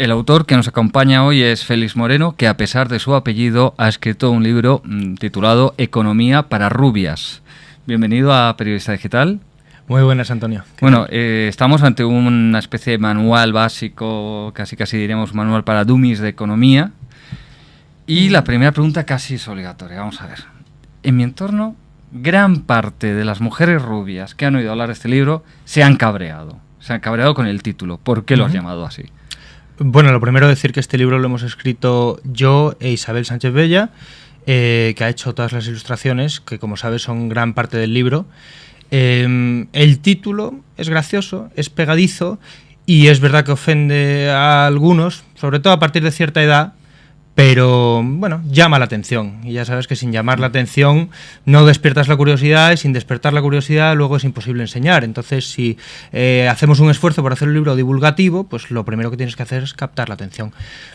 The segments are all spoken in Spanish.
El autor que nos acompaña hoy es Félix Moreno, que a pesar de su apellido ha escrito un libro titulado Economía para rubias. Bienvenido a Periodista Digital. Muy buenas, Antonio. Bueno, estamos ante una especie de manual básico, casi diremos manual para dummies de economía. Y la primera pregunta casi es obligatoria. Vamos a ver. En mi entorno, gran parte de las mujeres rubias que han oído hablar de este libro se han cabreado. Se han cabreado con el título. ¿Por qué lo has llamado así? Bueno, lo primero decir que este libro lo hemos escrito yo e Isabel Sánchez Bella, que ha hecho todas las ilustraciones, que como sabes son gran parte del libro. El título es gracioso, es pegadizo y es verdad que ofende a algunos, sobre todo a partir de cierta edad, pero bueno, llama la atención. Y ya sabes que sin llamar la atención no despiertas la curiosidad, y sin despertar la curiosidad luego es imposible enseñar. Entonces, si hacemos un esfuerzo por hacer un libro divulgativo, pues lo primero que tienes que hacer es captar la atención.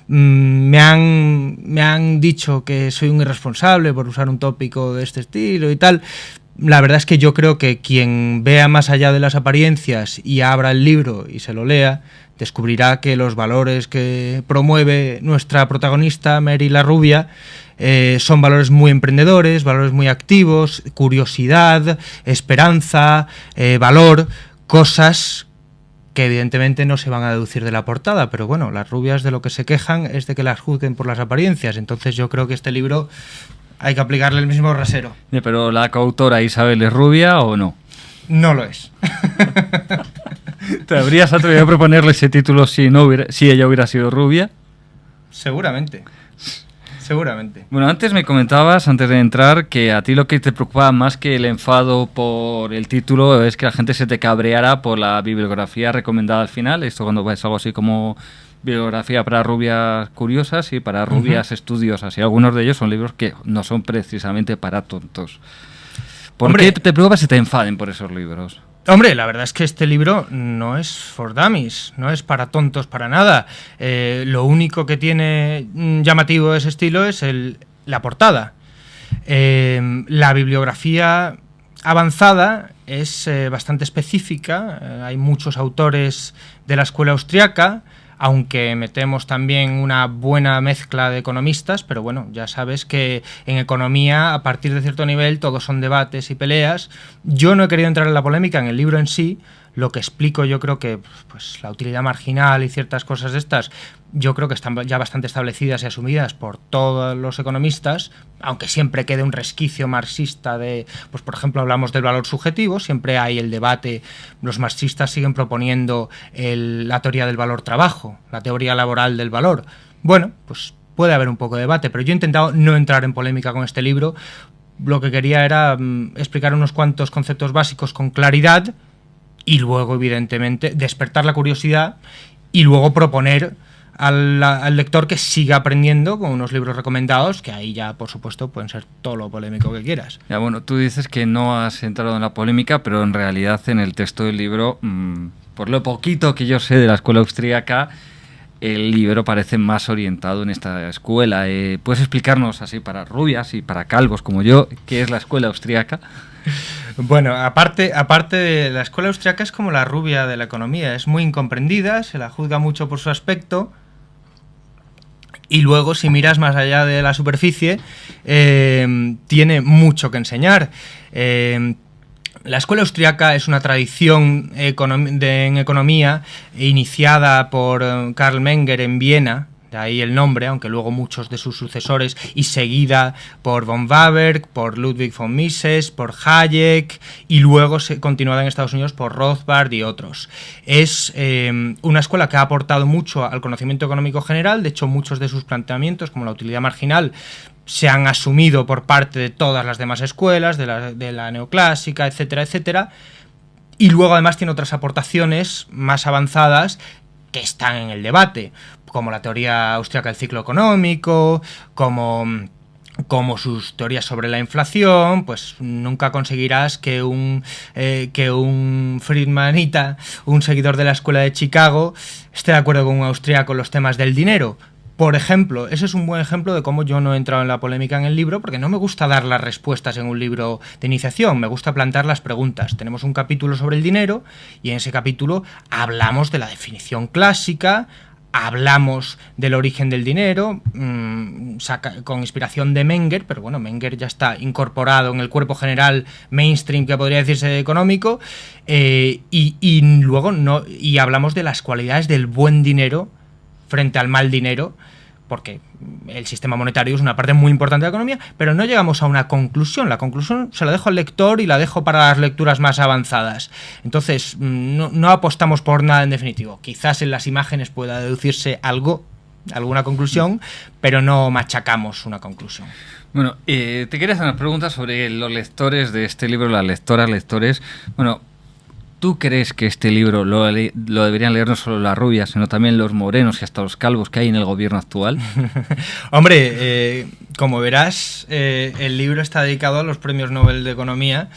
Me han dicho que soy un irresponsable por usar un tópico de este estilo y tal. La verdad es que yo creo que quien vea más allá de las apariencias y abra el libro y se lo lea, descubrirá que los valores que promueve nuestra protagonista, Mary la rubia, son valores muy emprendedores, valores muy activos, curiosidad, esperanza, valor, cosas que evidentemente no se van a deducir de la portada, pero bueno, las rubias de lo que se quejan es de que las juzguen por las apariencias. Entonces yo creo que este libro hay que aplicarle el mismo rasero. ¿Pero la coautora Isabel es rubia o no? No lo es. ¿Te habrías atrevido a proponerle ese título si ella hubiera sido rubia? Seguramente. Bueno, antes me comentabas, antes de entrar, que a ti lo que te preocupaba más que el enfado por el título es que la gente se te cabreara por la bibliografía recomendada al final. Esto cuando ves algo así como bibliografía para rubias curiosas y para rubias estudiosas. Y algunos de ellos son libros que no son precisamente para tontos. ¿Por qué te preocupa si te enfaden por esos libros? Hombre, la verdad es que este libro no es for dummies, no es para tontos para nada. Lo único que tiene llamativo de ese estilo es la portada. La bibliografía avanzada es bastante específica. Hay muchos autores de la escuela austriaca, aunque metemos también una buena mezcla de economistas, pero bueno, ya sabes que en economía, a partir de cierto nivel, todos son debates y peleas. Yo no he querido entrar en la polémica en el libro en sí. Lo que explico, yo creo que pues, la utilidad marginal y ciertas cosas de estas, yo creo que están ya bastante establecidas y asumidas por todos los economistas, aunque siempre quede un resquicio marxista de, pues por ejemplo, hablamos del valor subjetivo, siempre hay el debate, los marxistas siguen proponiendo la teoría del valor trabajo, la teoría laboral del valor. Bueno, pues puede haber un poco de debate, pero yo he intentado no entrar en polémica con este libro. Lo que quería era explicar unos cuantos conceptos básicos con claridad, y luego, evidentemente, despertar la curiosidad y luego proponer al lector que siga aprendiendo con unos libros recomendados, que ahí ya, por supuesto, pueden ser todo lo polémico que quieras. Ya, bueno, tú dices que no has entrado en la polémica, pero en realidad en el texto del libro, por lo poquito que yo sé de la escuela austríaca, el libro parece más orientado en esta escuela. ¿Puedes explicarnos, así para rubias y para calvos como yo, qué es la escuela austríaca? Bueno, aparte de la escuela austriaca es como la rubia de la economía, es muy incomprendida, se la juzga mucho por su aspecto y luego si miras más allá de la superficie tiene mucho que enseñar. La escuela austriaca es una tradición en economía iniciada por Karl Menger en Viena, de ahí el nombre, aunque luego muchos de sus sucesores, y seguida por von Waberg, por Ludwig von Mises, por Hayek, y luego continuada en Estados Unidos por Rothbard y otros. Es una escuela que ha aportado mucho al conocimiento económico general. De hecho, muchos de sus planteamientos, como la utilidad marginal, se han asumido por parte de todas las demás escuelas, de la neoclásica, etcétera, etcétera. Y luego además tiene otras aportaciones más avanzadas que están en el debate, como la teoría austríaca del ciclo económico, como sus teorías sobre la inflación. Pues nunca conseguirás que un Friedmanita, un seguidor de la escuela de Chicago, esté de acuerdo con un austríaco en los temas del dinero. Por ejemplo, ese es un buen ejemplo de cómo yo no he entrado en la polémica en el libro, porque no me gusta dar las respuestas en un libro de iniciación, me gusta plantear las preguntas. Tenemos un capítulo sobre el dinero y en ese capítulo hablamos de la definición clásica, hablamos del origen del dinero, con inspiración de Menger, pero bueno, Menger ya está incorporado en el cuerpo general mainstream, que podría decirse económico, y luego y hablamos de las cualidades del buen dinero frente al mal dinero, porque el sistema monetario es una parte muy importante de la economía, pero no llegamos a una conclusión. La conclusión se la dejo al lector y la dejo para las lecturas más avanzadas. Entonces, no apostamos por nada en definitivo. Quizás en las imágenes pueda deducirse alguna conclusión, pero no machacamos una conclusión. Bueno, te quería hacer unas preguntas sobre los lectores de este libro, las lectoras, lectores. Bueno, ¿tú crees que este libro lo deberían leer no solo las rubias, sino también los morenos y hasta los calvos que hay en el gobierno actual? Hombre, como verás, el libro está dedicado a los premios Nobel de Economía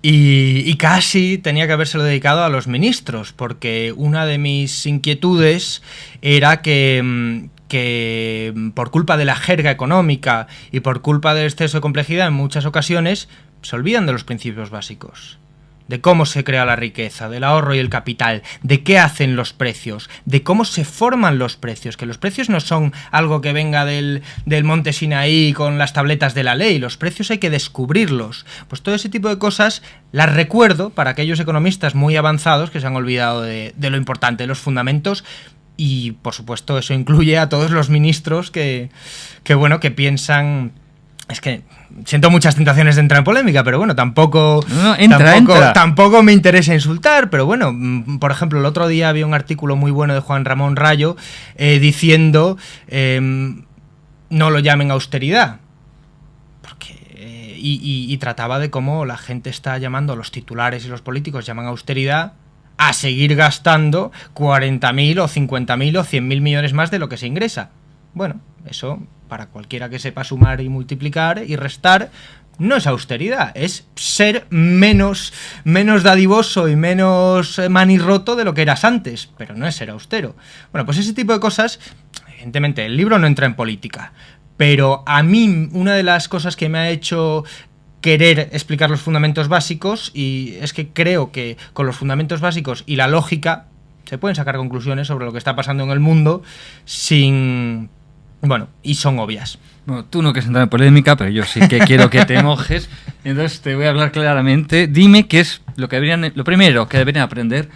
y casi tenía que habérselo dedicado a los ministros, porque una de mis inquietudes era que por culpa de la jerga económica y por culpa del exceso de complejidad en muchas ocasiones se olvidan de los principios básicos. De cómo se crea la riqueza, del ahorro y el capital, de qué hacen los precios, de cómo se forman los precios, que los precios no son algo que venga del monte Sinaí con las tabletas de la ley, los precios hay que descubrirlos. Pues todo ese tipo de cosas las recuerdo para aquellos economistas muy avanzados que se han olvidado de lo importante, de los fundamentos, y por supuesto eso incluye a todos los ministros que piensan... Es que siento muchas tentaciones de entrar en polémica, pero bueno, tampoco me interesa insultar, pero bueno, por ejemplo, el otro día había un artículo muy bueno de Juan Ramón Rayo diciendo no lo llamen austeridad, porque y trataba de cómo la gente está llamando, los titulares y los políticos llaman austeridad a seguir gastando 40.000 o 50.000 o 100.000 millones más de lo que se ingresa. Bueno, eso... para cualquiera que sepa sumar y multiplicar y restar, no es austeridad, es ser menos dadivoso y menos manirroto de lo que eras antes, pero no es ser austero. Bueno, pues ese tipo de cosas, evidentemente el libro no entra en política, pero a mí una de las cosas que me ha hecho querer explicar los fundamentos básicos, y es que creo que con los fundamentos básicos y la lógica se pueden sacar conclusiones sobre lo que está pasando en el mundo y son obvias. Bueno, tú no quieres entrar en polémica, pero yo sí que quiero que te mojes. Entonces te voy a hablar claramente. Dime qué es lo primero que deberían aprender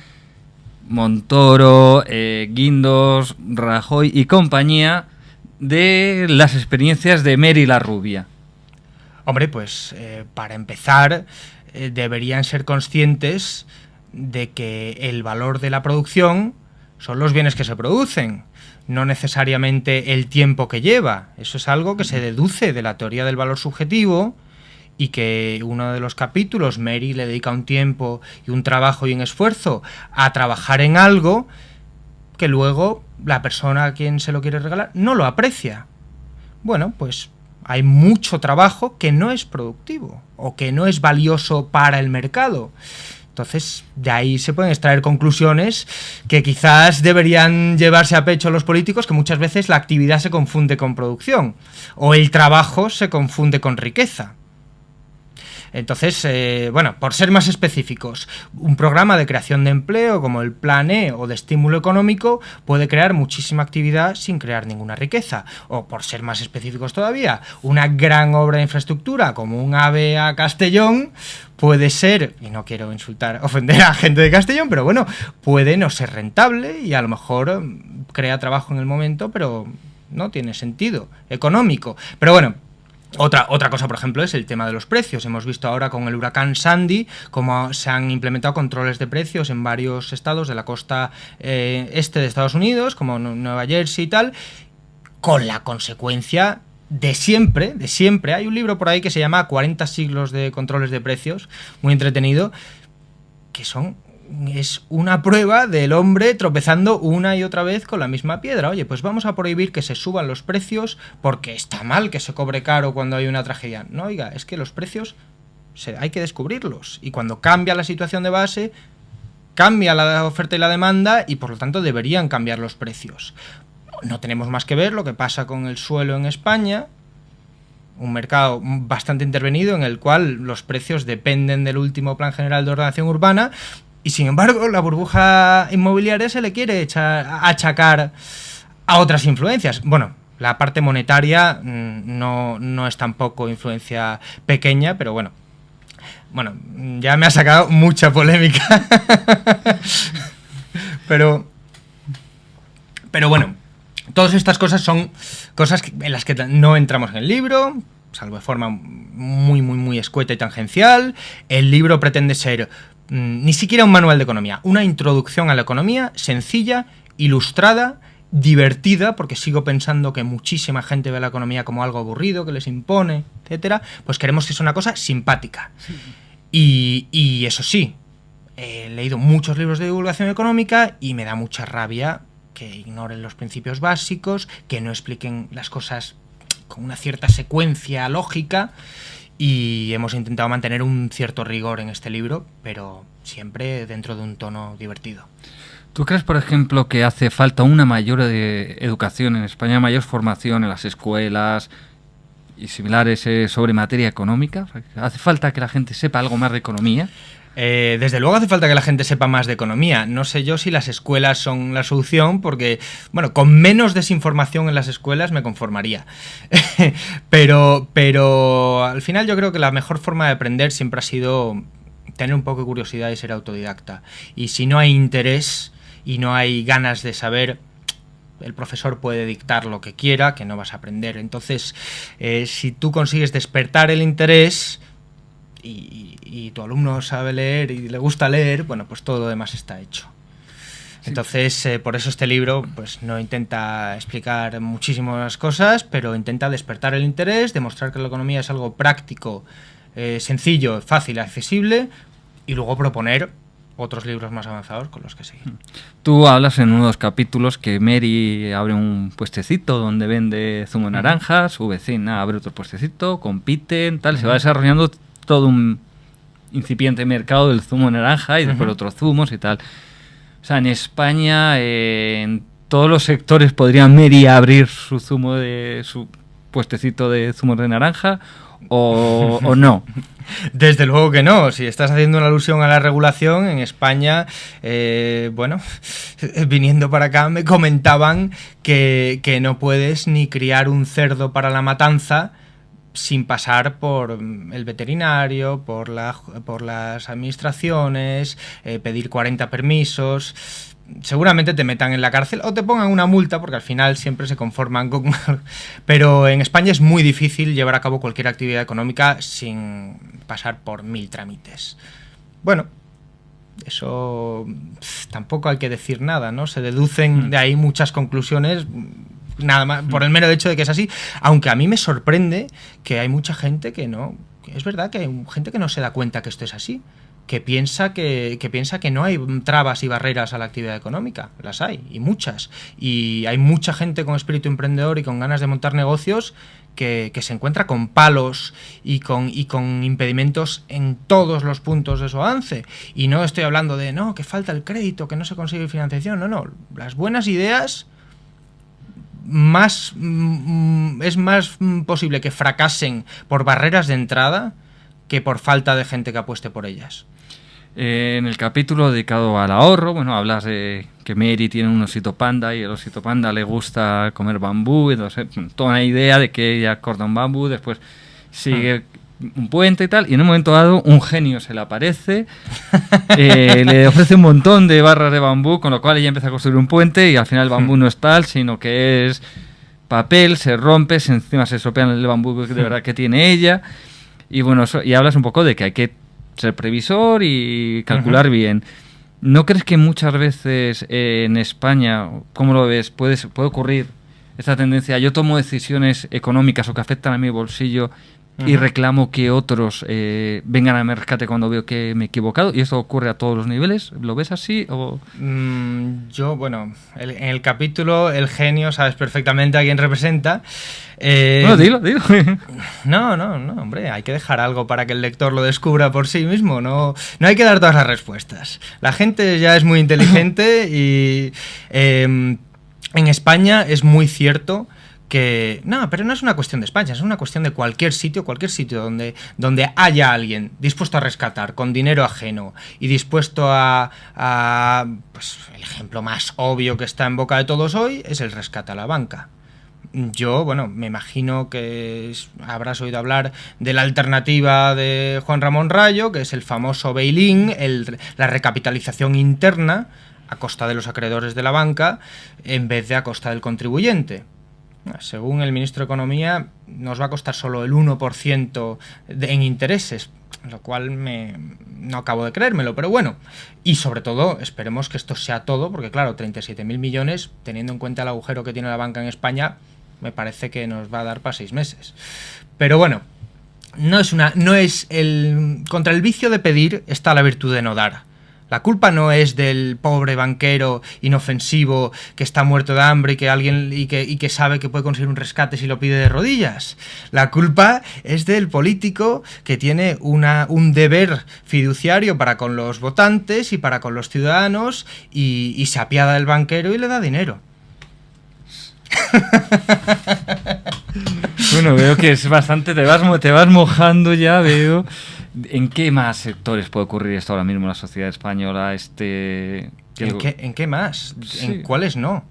Montoro, Guindos, Rajoy y compañía de las experiencias de Mary la rubia. Hombre, pues para empezar, deberían ser conscientes de que el valor de la producción son los bienes que se producen, no necesariamente el tiempo que lleva. Eso es algo que se deduce de la teoría del valor subjetivo, y que uno de los capítulos, Mary le dedica un tiempo y un trabajo y un esfuerzo a trabajar en algo que luego la persona a quien se lo quiere regalar no lo aprecia. Bueno, pues hay mucho trabajo que no es productivo o que no es valioso para el mercado. Entonces, de ahí se pueden extraer conclusiones que quizás deberían llevarse a pecho los políticos, que muchas veces la actividad se confunde con producción o el trabajo se confunde con riqueza. Entonces, por ser más específicos, un programa de creación de empleo como el Plan E o de estímulo económico puede crear muchísima actividad sin crear ninguna riqueza. O, por ser más específicos todavía, una gran obra de infraestructura como un AVE a Castellón puede ser, y no quiero ofender a gente de Castellón, pero bueno, puede no ser rentable y a lo mejor crea trabajo en el momento, pero no tiene sentido económico. Pero bueno, otra cosa, por ejemplo, es el tema de los precios. Hemos visto ahora con el huracán Sandy cómo se han implementado controles de precios en varios estados de la costa este de Estados Unidos, como Nueva Jersey y tal, con la consecuencia de siempre. Hay un libro por ahí que se llama 40 siglos de controles de precios, muy entretenido, que es una prueba del hombre tropezando una y otra vez con la misma piedra. Oye, pues vamos a prohibir que se suban los precios porque está mal que se cobre caro cuando hay una tragedia. No, oiga, es que los precios hay que descubrirlos, y cuando cambia la situación de base, cambia la oferta y la demanda, y por lo tanto deberían cambiar los precios. No tenemos más que ver lo que pasa con el suelo en España, un mercado bastante intervenido en el cual los precios dependen del último Plan General de Ordenación Urbana, y sin embargo la burbuja inmobiliaria se le quiere achacar a otras influencias. Bueno, la parte monetaria no es tampoco influencia pequeña, pero bueno, ya me ha sacado mucha polémica. pero bueno, todas estas cosas son cosas en las que no entramos en el libro, salvo de forma muy, muy, muy escueta y tangencial. El libro pretende ser ni siquiera un manual de economía, una introducción a la economía sencilla, ilustrada, divertida, porque sigo pensando que muchísima gente ve la economía como algo aburrido, que les impone, etcétera. Pues queremos que sea una cosa simpática. Sí. Y eso sí, he leído muchos libros de divulgación económica y me da mucha rabia que ignoren los principios básicos, que no expliquen las cosas con una cierta secuencia lógica, y hemos intentado mantener un cierto rigor en este libro, pero siempre dentro de un tono divertido. ¿Tú crees, por ejemplo, que hace falta una mayor educación en España, mayor formación en las escuelas y similares sobre materia económica? ¿Hace falta que la gente sepa algo más de economía? Desde luego hace falta que la gente sepa más de economía. No sé yo si las escuelas son la solución, porque, bueno, con menos desinformación en las escuelas me conformaría. pero al final yo creo que la mejor forma de aprender siempre ha sido tener un poco de curiosidad y ser autodidacta. Y si no hay interés y no hay ganas de saber, el profesor puede dictar lo que quiera, que no vas a aprender. Entonces, si tú consigues despertar el interés y tu alumno sabe leer y le gusta leer, bueno, pues todo lo demás está hecho. Sí. Entonces, por eso este libro pues no intenta explicar muchísimas cosas, pero intenta despertar el interés, demostrar que la economía es algo práctico, sencillo, fácil, accesible, y luego proponer otros libros más avanzados con los que seguir. Tú hablas en uno de los capítulos que Mary abre un puestecito donde vende zumo de naranja, su vecina abre otro puestecito, compiten, tal, se va desarrollando todo un incipiente mercado del zumo de naranja y después otros zumos y tal. O sea, en España, en todos los sectores podría Mary abrir su puestecito de zumos de naranja o no. Desde luego que no. Si estás haciendo una alusión a la regulación, en España, viniendo para acá me comentaban que no puedes ni criar un cerdo para la matanza sin pasar por el veterinario, por las administraciones, pedir 40 permisos. Seguramente te metan en la cárcel o te pongan una multa, porque al final siempre se conforman con... Pero en España es muy difícil llevar a cabo cualquier actividad económica sin pasar por 1000 trámites. Bueno, eso tampoco hay que decir nada, ¿no? Se deducen de ahí muchas conclusiones, nada más por el mero hecho de que es así, aunque a mí me sorprende que hay mucha gente que no... Es verdad que hay gente que no se da cuenta que esto es así, que piensa que no hay trabas y barreras a la actividad económica. Las hay, y muchas. Y hay mucha gente con espíritu emprendedor y con ganas de montar negocios que se encuentra con palos y con impedimentos en todos los puntos de su avance. Y no estoy hablando de, no, que falta el crédito, que no se consigue financiación. No. Las buenas ideas es más posible que fracasen por barreras de entrada que por falta de gente que apueste por ellas. En el capítulo dedicado al ahorro, bueno, hablas de que Mary tiene un osito panda y el osito panda le gusta comer bambú, entonces toda una idea de que ella corta un bambú, después sigue un puente y tal, y en un momento dado un genio se le aparece, le ofrece un montón de barras de bambú, con lo cual ella empieza a construir un puente y al final el bambú no es tal, sino que es papel, se rompe, encima se estropean el bambú de verdad que tiene ella, y bueno, y hablas un poco de que hay que ser previsor y calcular bien. ¿No crees que muchas veces en España, cómo lo ves, puede ocurrir esta tendencia? Yo tomo decisiones económicas o que afectan a mi bolsillo y reclamo que otros vengan a mi rescate cuando veo que me he equivocado, y esto ocurre a todos los niveles. ¿Lo ves así? O... Yo, bueno, en el capítulo el genio sabes perfectamente a quién representa. Bueno, dilo. No, hombre, hay que dejar algo para que el lector lo descubra por sí mismo, no hay que dar todas las respuestas. La gente ya es muy inteligente y en España es muy cierto que... No, pero no es una cuestión de España, es una cuestión de cualquier sitio donde haya alguien dispuesto a rescatar con dinero ajeno y dispuesto pues el ejemplo más obvio que está en boca de todos hoy es el rescate a la banca. Yo, bueno, me imagino que habrás oído hablar de la alternativa de Juan Ramón Rayo, que es el famoso bail-in, la recapitalización interna a costa de los acreedores de la banca en vez de a costa del contribuyente. Según el ministro de Economía, nos va a costar solo el 1% en intereses, lo cual no acabo de creérmelo, pero bueno. Y sobre todo, esperemos que esto sea todo, porque claro, 37.000 millones, teniendo en cuenta el agujero que tiene la banca en España, me parece que nos va a dar para 6 meses. Pero bueno, contra el vicio de pedir está la virtud de no dar. La culpa no es del pobre banquero inofensivo que está muerto de hambre y que sabe que puede conseguir un rescate si lo pide de rodillas. La culpa es del político que tiene un deber fiduciario para con los votantes y para con los ciudadanos y se apiada del banquero y le da dinero. Bueno, veo que es bastante... Te vas mojando ya, veo... ¿En qué más sectores puede ocurrir esto ahora mismo en la sociedad española? ¿En qué más? Sí. ¿En cuáles no?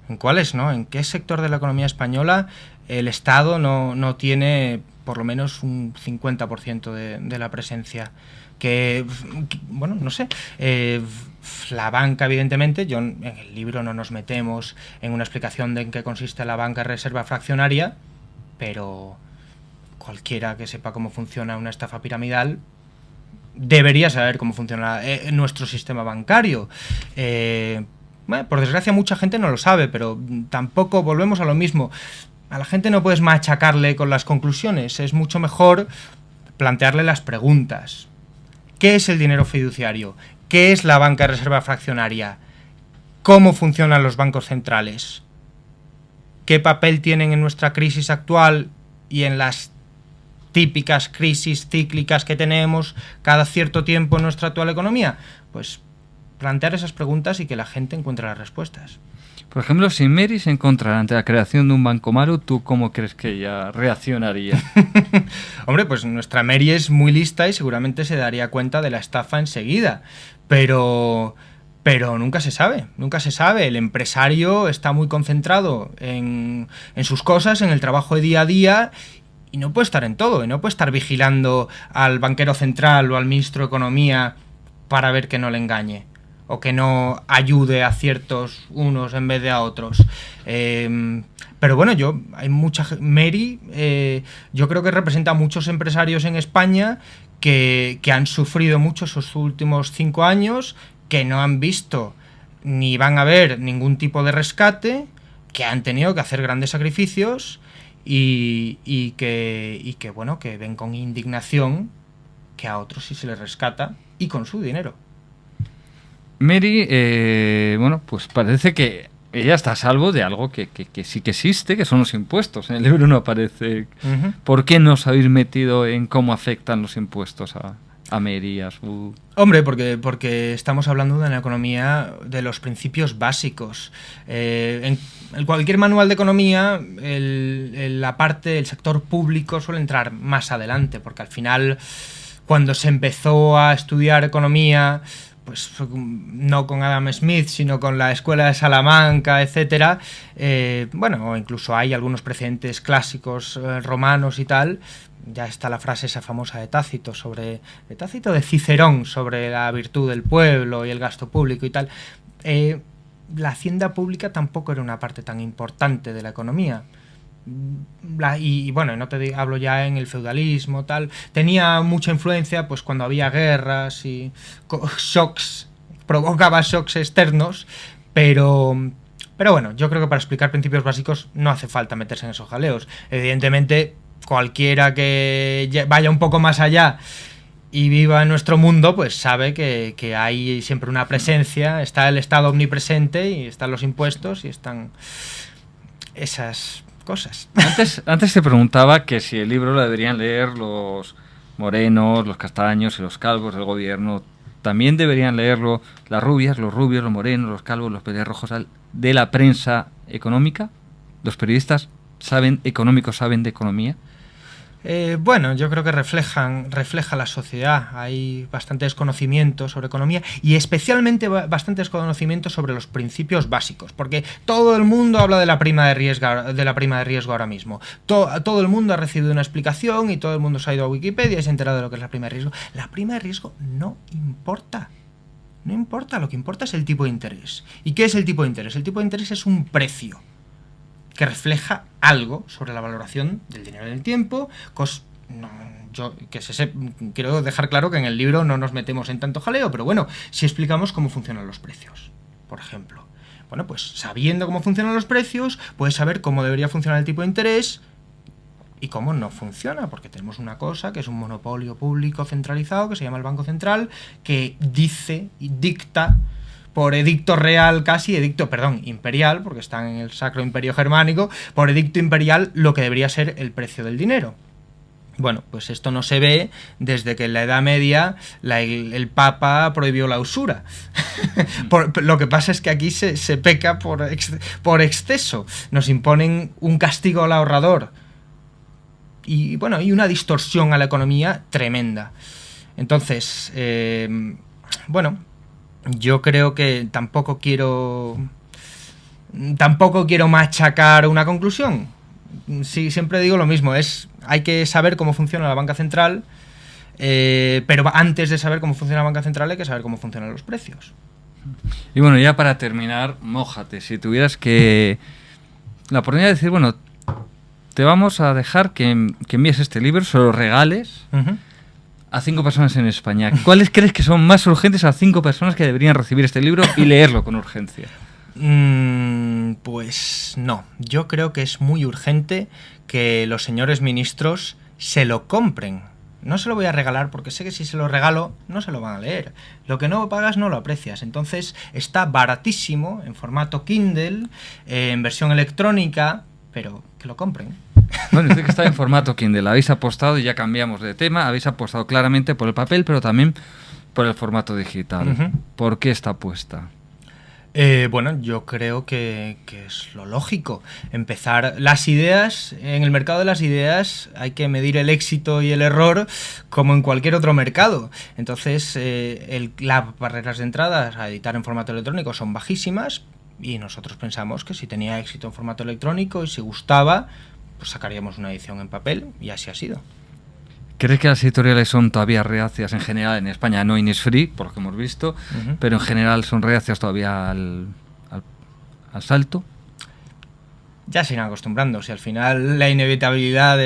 ¿En cuáles no? ¿En qué sector de la economía española el Estado no tiene por lo menos un 50% de la presencia? Bueno, no sé. La banca, evidentemente, en el libro no nos metemos en una explicación de en qué consiste la banca de reserva fraccionaria, pero... cualquiera que sepa cómo funciona una estafa piramidal debería saber cómo funciona nuestro sistema bancario. Bueno, por desgracia mucha gente no lo sabe, pero tampoco volvemos a lo mismo. A la gente no puedes machacarle con las conclusiones, es mucho mejor plantearle las preguntas. ¿Qué es el dinero fiduciario? ¿Qué es la banca de reserva fraccionaria? ¿Cómo funcionan los bancos centrales? ¿Qué papel tienen en nuestra crisis actual y en las típicas crisis cíclicas que tenemos cada cierto tiempo en nuestra actual economía? Pues plantear esas preguntas y que la gente encuentre las respuestas. Por ejemplo, si Mary se encontrara ante la creación de un Banco Maru, ¿tú cómo crees que ella reaccionaría? Hombre, pues nuestra Mary es muy lista y seguramente se daría cuenta de la estafa enseguida, pero nunca se sabe. El empresario está muy concentrado en sus cosas, en el trabajo de día a día, y no puede estar en todo, y no puede estar vigilando al banquero central o al ministro de Economía para ver que no le engañe o que no ayude a ciertos unos en vez de a otros. Pero bueno, Mary, yo creo que representa a muchos empresarios en España que han sufrido mucho esos últimos 5 años, que no han visto ni van a ver ningún tipo de rescate, que han tenido que hacer grandes sacrificios y que bueno, que ven con indignación que a otros sí se les rescata y con su dinero. Mary, bueno, pues parece que ella está a salvo de algo que sí que existe, que son los impuestos. En el libro no aparece. Uh-huh. ¿Por qué no os habéis metido en cómo afectan los impuestos a Mary, a su...? Hombre, porque estamos hablando de una economía de los principios básicos. En cualquier manual de economía, el sector público suele entrar más adelante, porque al final, cuando se empezó a estudiar economía, pues no con Adam Smith, sino con la Escuela de Salamanca, etcétera, bueno, incluso hay algunos precedentes clásicos romanos y tal. Ya está la frase esa famosa de Tácito, de Cicerón, sobre la virtud del pueblo y el gasto público y tal. La hacienda pública tampoco era una parte tan importante de la economía. Y bueno, no te hablo ya en el feudalismo, tal. Tenía mucha influencia pues cuando había guerras y shocks, provocaba shocks externos, pero bueno, yo creo que para explicar principios básicos no hace falta meterse en esos jaleos. Evidentemente, cualquiera que vaya un poco más allá y viva en nuestro mundo, pues sabe que hay siempre una presencia, está el Estado omnipresente y están los impuestos y están esas cosas. Antes te preguntaba que si el libro lo deberían leer los morenos, los castaños y los calvos del gobierno. También deberían leerlo las rubias, los rubios, los morenos, los calvos, los pelirrojos de la prensa económica, los periodistas económicos saben de economía? Bueno, yo creo que refleja la sociedad. Hay bastante desconocimiento sobre economía y especialmente bastante desconocimiento sobre los principios básicos, porque todo el mundo habla de la prima de riesgo ahora mismo. Todo el mundo ha recibido una explicación y todo el mundo se ha ido a Wikipedia y se ha enterado de lo que es la prima de riesgo. La prima de riesgo no importa. No importa, lo que importa es el tipo de interés. ¿Y qué es el tipo de interés? El tipo de interés es un precio que refleja algo sobre la valoración del dinero en el tiempo. Quiero dejar claro que en el libro no nos metemos en tanto jaleo, pero bueno, si explicamos cómo funcionan los precios, por ejemplo. Bueno, pues sabiendo cómo funcionan los precios, puedes saber cómo debería funcionar el tipo de interés y cómo no funciona, porque tenemos una cosa que es un monopolio público centralizado, que se llama el Banco Central, que dice y dicta por edicto real imperial, porque están en el Sacro Imperio Germánico, por edicto imperial lo que debería ser el precio del dinero. Bueno, pues esto no se ve desde que en la Edad Media el Papa prohibió la usura. Lo que pasa es que aquí se peca por exceso. Nos imponen un castigo al ahorrador y bueno, y una distorsión a la economía tremenda. Entonces, bueno, yo creo que tampoco quiero machacar una conclusión. Sí, siempre digo lo mismo, hay que saber cómo funciona la banca central, pero antes de saber cómo funciona la banca central hay que saber cómo funcionan los precios. Y bueno, ya para terminar, mójate, si tuvieras que la oportunidad de decir, bueno, te vamos a dejar que envíes este libro, se lo regales a 5 personas en España. ¿Cuáles crees que son más urgentes a 5 personas que deberían recibir este libro y leerlo con urgencia? Pues no, yo creo que es muy urgente que los señores ministros se lo compren. No se lo voy a regalar porque sé que si se lo regalo no se lo van a leer. Lo que no pagas no lo aprecias. Entonces está baratísimo en formato Kindle, en versión electrónica, pero que lo compren. Bueno, usted que está en formato Kindle, habéis apostado, y ya cambiamos de tema, habéis apostado claramente por el papel, pero también por el formato digital. ¿Por qué esta apuesta? Bueno, yo creo que es lo lógico. Empezar las ideas, en el mercado de las ideas hay que medir el éxito y el error como en cualquier otro mercado. Entonces, las barreras de entrada a editar en formato electrónico son bajísimas y nosotros pensamos que si tenía éxito en formato electrónico y si gustaba, pues sacaríamos una edición en papel y así ha sido. ¿Crees que las editoriales son todavía reacias en general en España? No Innisfree, por lo que hemos visto, pero en general son reacias todavía al salto. Ya se irán acostumbrando, si al final la inevitabilidad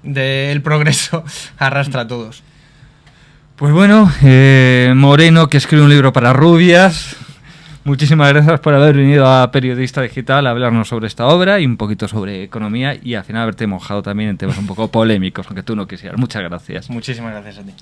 del progreso arrastra a todos. Pues bueno, Moreno, que escribe un libro para rubias, muchísimas gracias por haber venido a Periodista Digital a hablarnos sobre esta obra y un poquito sobre economía y al final haberte mojado también en temas un poco polémicos, aunque tú no quisieras. Muchas gracias. Muchísimas gracias a ti.